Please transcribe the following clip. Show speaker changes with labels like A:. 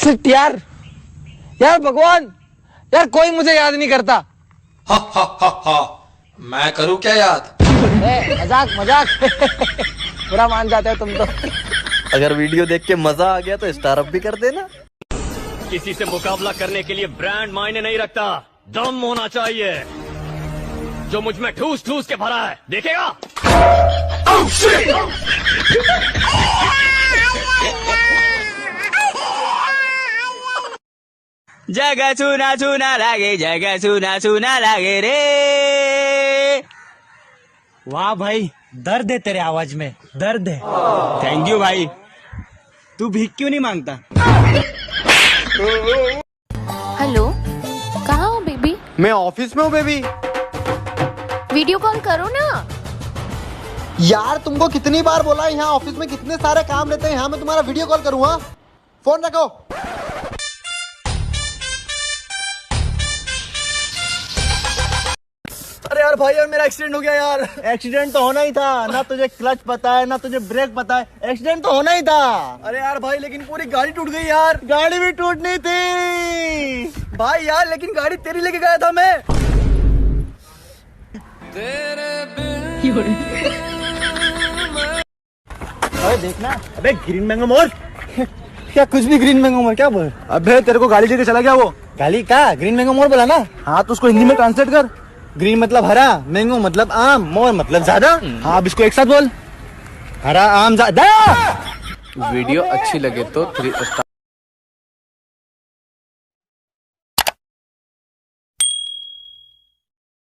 A: Shit यार, यार भगवान, यार कोई मुझे याद नहीं करता।
B: हा हा हा हा, मैं करूँ क्या याद?
A: मजाक मजाक बुरा मान जाते हो तुम तो।
C: अगर वीडियो देख के मजा आ गया तो स्टार अप भी कर देना।
D: किसी से मुकाबला करने के लिए ब्रांड मायने नहीं रखता, दम होना चाहिए। जो मुझ में ठूस ठूस के भरा है, देखेगा।
E: जगह सुना सुना लागे, जगह सुना सुना लागे रे।
F: वाह भाई, दर्द है तेरे आवाज में, दर्द है।
E: थैंक यू भाई। तू भीख क्यों नहीं मांगता?
G: हेलो, कहाँ हो बेबी?
C: मैं ऑफिस में हूँ बेबी।
G: वीडियो कॉल करो ना।
C: यार तुमको कितनी बार बोला है, यहाँ ऑफिस में कितने सारे काम रहते हैं, यहाँ मैं तुम्हारा वीडियो कॉल करूँगा। फोन रखो। अरे यार भाई, यार मेरा एक्सीडेंट हो गया यार।
F: एक्सीडेंट तो होना ही था ना, तुझे क्लच पता है ना तुझे ब्रेक पता है, एक्सीडेंट तो होना ही था।
C: अरे यार भाई, लेकिन पूरी गाड़ी टूट गई यार।
F: गाड़ी भी टूटनी थी
C: भाई यार, लेकिन गाड़ी तेरी लेके गया था मैं।
F: अरे देखना, अबे ग्रीन मैंगो मोर। क्या कुछ भी ग्रीन मैंगो मोर क्या बोल?
C: अबे तेरे को गाड़ी लेके चला गया वो।
F: गाली का ग्रीन मैंगो मोर बोला ना?
C: हाँ तो उसको हिंदी में ट्रांसलेट कर।
F: ग्रीन मतलब हरा, मैंगो मतलब आम, मोर मतलब ज्यादा।
C: हाँ अब इसको एक साथ बोल।
F: हरा आम ज्यादा।
H: वीडियो अच्छी लगे तो 3 स्टार